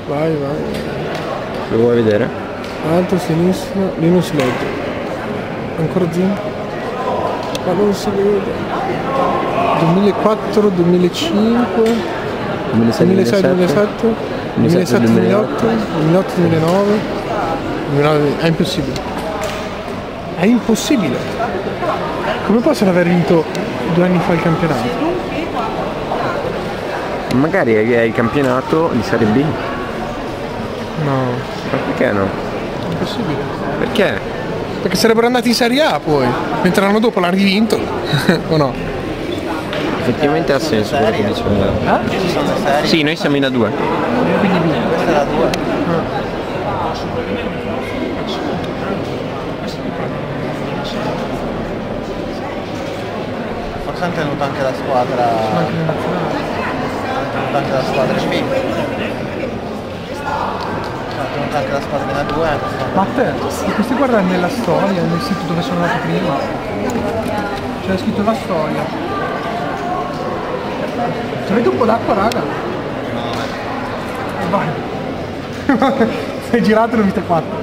Vai, vai. Lo vuoi vedere? Alto, sinistra, lì non si legge. Ancora giù. Ma non si vede. 2004, 2005, 2006, 2007, 2007, 2008, 2008, 2009. È impossibile. È impossibile. Come possono aver vinto 2 anni fa il campionato? Magari è il campionato di Serie B. No. Ma perché no? È impossibile. Perché? Perché sarebbero andati in Serie A poi, mentre l'anno dopo l'hanno rivinto. O no? Effettivamente ha senso quello che dice. Sì, noi siamo in A2. Quindi B. Questa è la 2. Forse hanno tenuto anche la squadra. Anche nel nazionale. Hanno tenuto anche la squadra in B. Hanno tenuto anche la squadra in A2. Ma te, questi guarda nella storia, nel sito dove sono andato prima. C'è scritto la storia. Ci avete un po' d'acqua, raga? No. Vai. Sei girato e non viste 4.